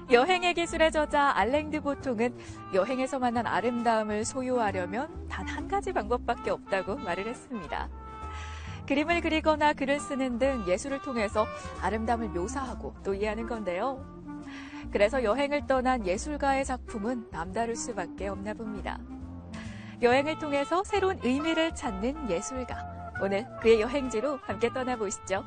여행의 기술의 저자 알랭 드보통은 여행에서 만난 아름다움을 소유하려면 단 한 가지 방법밖에 없다고 말을 했습니다. 그림을 그리거나 글을 쓰는 등 예술을 통해서 아름다움을 묘사하고 또 이해하는 건데요. 그래서 여행을 떠난 예술가의 작품은 남다를 수밖에 없나 봅니다. 여행을 통해서 새로운 의미를 찾는 예술가. 오늘 그의 여행지로 함께 떠나보시죠.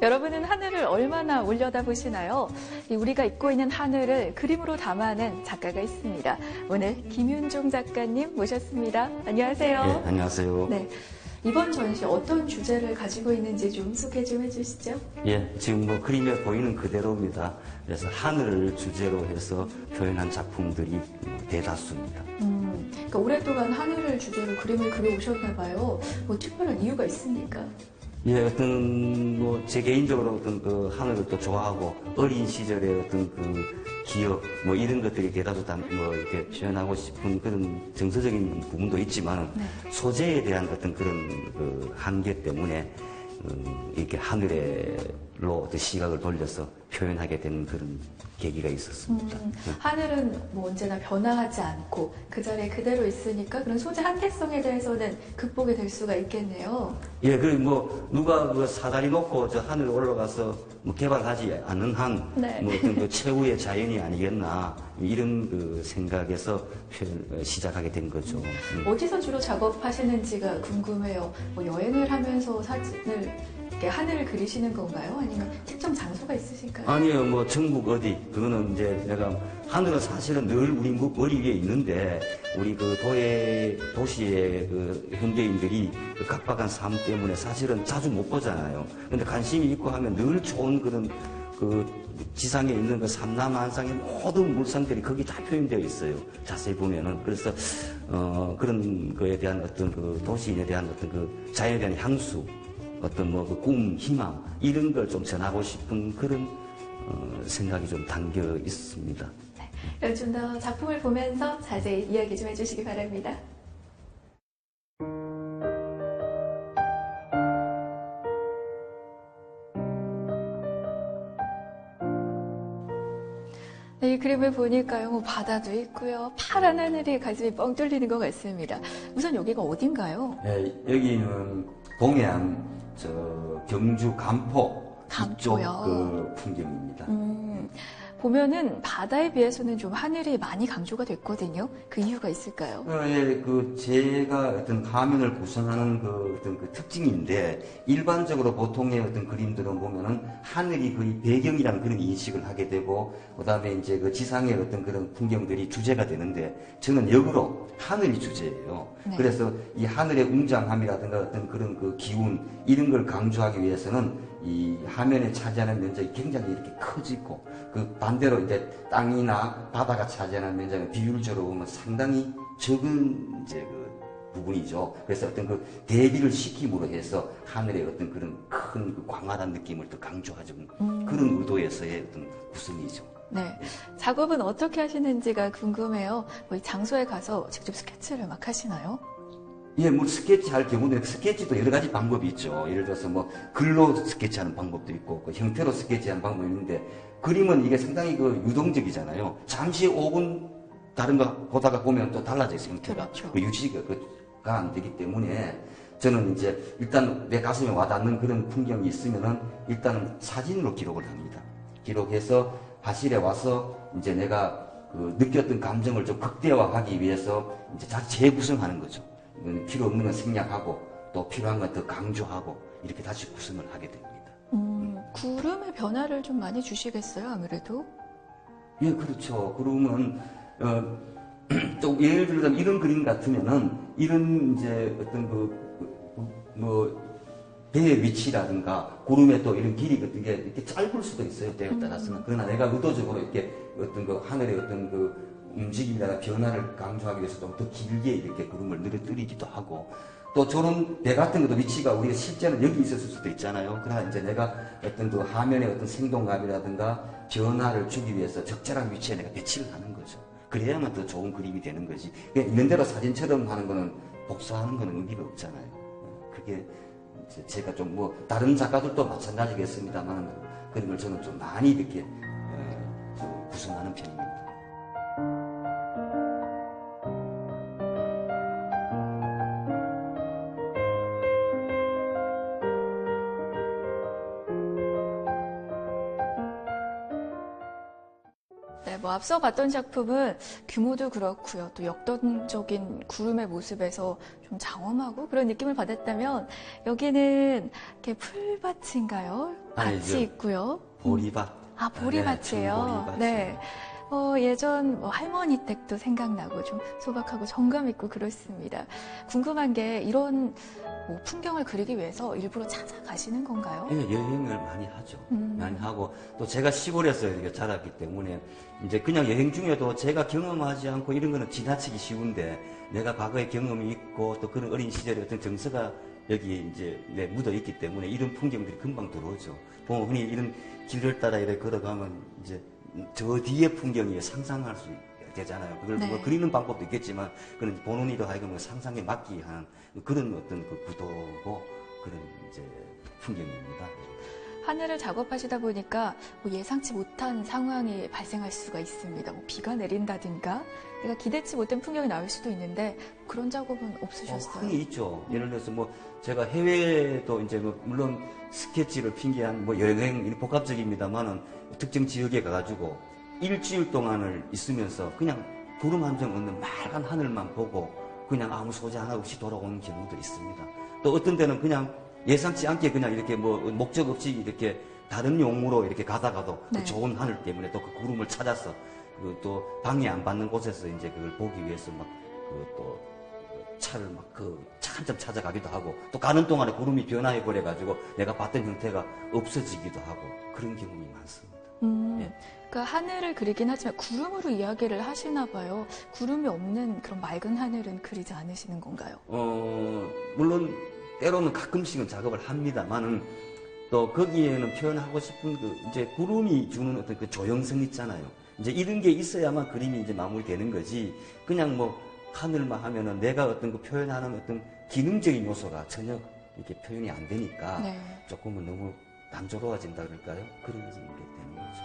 여러분은 하늘을 얼마나 올려다보시나요? 우리가 입고 있는 하늘을 그림으로 담아낸 작가가 있습니다. 오늘 김윤종 작가님 모셨습니다. 안녕하세요. 네, 안녕하세요. 네, 이번 전시 어떤 주제를 가지고 있는지 좀 소개 좀 해주시죠. 예, 지금 뭐 그림에 보이는 그대로입니다. 그래서 하늘을 주제로 해서 표현한 작품들이 대다수입니다. 그러니까 오랫동안 하늘을 주제로 그림을 그려오셨나 봐요. 뭐 특별한 이유가 있습니까? 예, 어떤 뭐 제 개인적으로 어떤 그 하늘을 또 좋아하고 어린 시절의 어떤 그 기억 뭐 이런 것들이 대다수 다 뭐 이렇게 표현하고 싶은 그런 정서적인 부분도 있지만 네. 소재에 대한 어떤 그런 그 한계 때문에 이렇게 하늘로 어떤 시각을 돌려서 표현하게 되는 그런 계기가 있었습니다. 하늘은 뭐 언제나 변화하지 않고 그 자리에 그대로 있으니까 그런 소재 한계성에 대해서는 극복이 될 수가 있겠네요. 예, 그리고 뭐 누가 그 사다리 놓고 저 하늘 올라가서 뭐 개발하지 않는 한 네. 뭐 어떤 그 최후의 자연이 아니겠나 이런 그 생각에서 시작하게 된 거죠. 어디서 주로 작업하시는지가 궁금해요. 뭐 여행을 하면서 사진을 이렇게 하늘을 그리시는 건가요? 아니면 특정 장소가 있으실까요? 아니요, 뭐 전국 어디 그거는 이제 내가 하늘은 사실은 늘 우리 머리 위에 있는데 우리 그 도시의 그 현대인들이 그 각박한 삶 때문에 사실은 자주 못 보잖아요. 근데 관심이 있고 하면 늘 좋은 그런 그 지상에 있는 그 삼남한상의 모든 물상들이 거기 다 표현되어 있어요. 자세히 보면은. 그래서 그런 거에 대한 어떤 그 도시인에 대한 어떤 그 자연에 대한 향수, 어떤 뭐 그 꿈, 희망 이런 걸 좀 전하고 싶은 그런 생각이 좀 담겨 있습니다. 네, 좀 더 작품을 보면서 자세히 이야기 좀 해주시기 바랍니다. 네, 이 그림을 보니까요, 뭐 바다도 있고요, 파란 하늘이 가슴이 뻥 뚫리는 것 같습니다. 우선 여기가 어딘가요? 네, 여기는 동해안 저 경주 간포 이쪽 간포요. 그 풍경입니다. 보면은 바다에 비해서는 좀 하늘이 많이 강조가 됐거든요. 그 이유가 있을까요? 예, 그 제가 어떤 화면을 구성하는 그 어떤 그 특징인데 일반적으로 보통의 어떤 그림들은 보면은 하늘이 거의 배경이라는 그런 인식을 하게 되고 그다음에 이제 그 지상의 어떤 그런 풍경들이 주제가 되는데 저는 역으로 하늘이 주제예요. 네. 그래서 이 하늘의 웅장함이라든가 어떤 그런 그 기운 이런 걸 강조하기 위해서는 이 화면에 차지하는 면적이 굉장히 이렇게 커지고 그 반대로 이제 땅이나 바다가 차지하는 면적은 비율적으로 보면 상당히 적은 이제 그 부분이죠. 그래서 어떤 그 대비를 시킴으로 해서 하늘의 어떤 그런 큰 그 광활한 느낌을 더 강조하죠. 그런 의도에서의 어떤 구성이죠. 네. 작업은 어떻게 하시는지가 궁금해요. 뭐 장소에 가서 직접 스케치를 막 하시나요? 예, 뭐 스케치 할 경우는 스케치도 여러 가지 방법이 있죠. 예를 들어서 뭐 글로 스케치하는 방법도 있고 그 형태로 스케치하는 방법이 있는데 그림은 이게 상당히 그 유동적이잖아요. 잠시 5분 다른 거 보다가 보면 또 달라져 있어요. 형태가. 그렇죠. 그 유지가 안 되기 때문에 저는 이제 일단 내 가슴에 와닿는 그런 풍경이 있으면은 일단 사진으로 기록을 합니다. 기록해서 화실에 와서 이제 내가 그 느꼈던 감정을 좀 극대화하기 위해서 이제 다시 재구성하는 거죠. 필요 없는 건 생략하고 또 필요한 건 더 강조하고 이렇게 다시 구성을 하게 됩니다. 구름의 변화를 좀 많이 주시겠어요, 아무래도? 예, 그렇죠. 그러면 또 예를 들자면 이런 그림 같으면은 이런 이제 어떤 뭐 배의 위치라든가 구름의 또 이런 길이 같은 게 이렇게 짧을 수도 있어요. 때에 따라서는. 그러나 내가 의도적으로 이렇게 어떤 그 하늘의 어떤 그 움직임이나 변화를 강조하기 위해서 좀 더 길게 이렇게 구름을 늘어뜨리기도 하고 또 저런 배 같은 것도 위치가 우리가 실제는 여기 있었을 수도 있잖아요. 그러나 이제 내가 어떤 그 화면의 어떤 생동감이라든가 변화를 주기 위해서 적절한 위치에 내가 배치를 하는 거죠. 그래야만 더 좋은 그림이 되는 거지. 그냥 있는 대로 사진처럼 하는 거는 복사하는 거는 의미가 없잖아요. 그게 이제 제가 좀 뭐 다른 작가들도 마찬가지겠습니다만 그런 걸 저는 좀 많이 이렇게 구성하는 편입니다. 네, 뭐 앞서 봤던 작품은 규모도 그렇고요. 또 역동적인 구름의 모습에서 좀 장엄하고 그런 느낌을 받았다면 여기는 이렇게 풀밭인가요? 밭이 아니죠. 있고요. 보리밭. 아, 보리밭이에요. 네. 예전 할머니 댁도 생각나고 좀 소박하고 정감 있고 그렇습니다. 궁금한 게 이런 풍경을 그리기 위해서 일부러 찾아가시는 건가요? 예, 여행을 많이 하죠. 많이 하고 또 제가 시골에서 이렇게 자랐기 때문에 이제 그냥 여행 중에도 제가 경험하지 않고 이런 거는 지나치기 쉬운데 내가 과거에 경험이 있고 또 그런 어린 시절의 어떤 정서가 여기에 이제 묻어 있기 때문에 이런 풍경들이 금방 들어오죠. 보면 흔히 이런 길을 따라 이렇게 걸어가면 이제 저 뒤에 풍경이 상상할 수 되잖아요. 그걸 네. 뭐 그리는 방법도 있겠지만 그런 보는 이도 하여금 상상에 맞게 하는 그런 어떤 그 구도고 그런 이제 풍경입니다. 하늘을 작업하시다 보니까 예상치 못한 상황이 발생할 수가 있습니다. 비가 내린다든가 내가 기대치 못한 풍경이 나올 수도 있는데 그런 작업은 없으셨어요? 흔히 있죠. 예를 들어서 뭐 제가 해외도 이제 뭐 물론 스케치를 핑계한 뭐 여행 복합적입니다만은 특정 지역에 가가지고 일주일 동안을 있으면서 그냥 구름 한 점 없는 맑은 하늘만 보고 그냥 아무 소재 하나 없이 돌아오는 경우도 있습니다. 또 어떤 때는 그냥 예상치 않게 그냥 이렇게 뭐 목적 없이 이렇게 다른 용무로 이렇게 가다가도 네. 그 좋은 하늘 때문에 또 그 구름을 찾아서 그 또 방해 안 받는 곳에서 이제 그걸 보기 위해서 막 그 또 차를 막 그 한참 찾아가기도 하고 또 가는 동안에 구름이 변화해 버려 가지고 내가 봤던 형태가 없어지기도 하고 그런 경험이 많습니다. 예. 그러니까 하늘을 그리긴 하지만 구름으로 이야기를 하시나 봐요. 구름이 없는 그런 맑은 하늘은 그리지 않으시는 건가요? 물론 때로는 가끔씩은 작업을 합니다만은 또 거기에는 표현하고 싶은 그 이제 구름이 주는 어떤 그 조형성 있잖아요. 이제 이런 게 있어야만 그림이 이제 마무리되는 거지. 그냥 뭐 하늘만 하면은 내가 어떤 그 표현하는 어떤 기능적인 요소가 전혀 이렇게 표현이 안 되니까 네. 조금은 너무 단조로워진다 그럴까요? 그런 게 되는 거죠.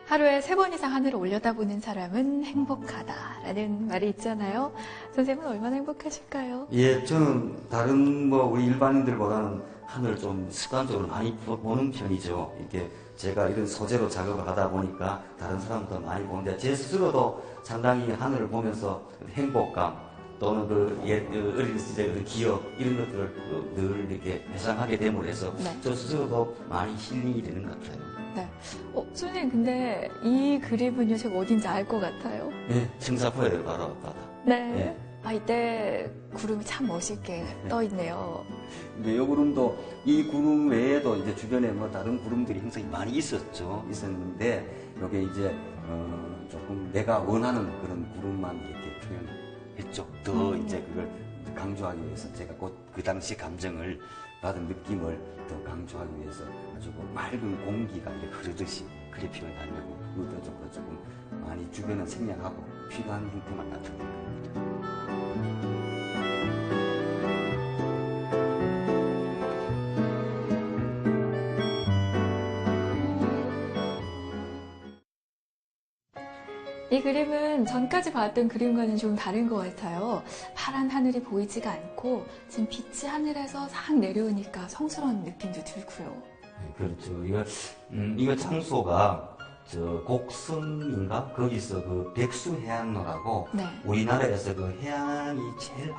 하루에 3번 이상 하늘을 올려다보는 사람은 행복하다라는 말이 있잖아요. 선생님은 얼마나 행복하실까요? 예, 저는 다른 뭐 우리 일반인들보다는 하늘을 좀 습관적으로 많이 보는 편이죠. 이렇게 제가 이런 소재로 작업을 하다 보니까 다른 사람도 많이 보는데 제 스스로도 상당히 하늘을 보면서 행복감 또는 어린 시절의 그 기억 이런 것들을 늘 이렇게 회상하게 됨으로 해서 네. 저 스스로도 많이 힐링이 되는 것 같아요. 네. 선생님, 근데 이 그림은요, 제가 어딘지 알 것 같아요. 예, 청사포에 바로 바다. 네. 예. 이때 구름이 참 멋있게 떠 있네요. 근데 이 구름도 이 구름 외에도 이제 주변에 뭐 다른 구름들이 굉장히 많이 있었는데 이게 이제 조금 내가 원하는 그런 구름만 이렇게 표현했죠. 더 이제 그걸 강조하기 위해서 제가 곧 그 당시 감정을 받은 느낌을 더 강조하기 위해서 아주 맑은 공기가 이렇게 흐르듯이 그렇게 표현하려고 의도적으로 조금 많이 주변은 생략하고 필요한 형태만 나타낸 겁니다. 이 그림은 전까지 봤던 그림과는 좀 다른 것 같아요. 파란 하늘이 보이지가 않고 지금 빛이 하늘에서 싹 내려오니까 성스러운 느낌도 들고요. 그렇죠. 이거 장소가 저 곡성인가 거기서 그 백수해안로라고 네. 우리나라에서 그 해안이 제일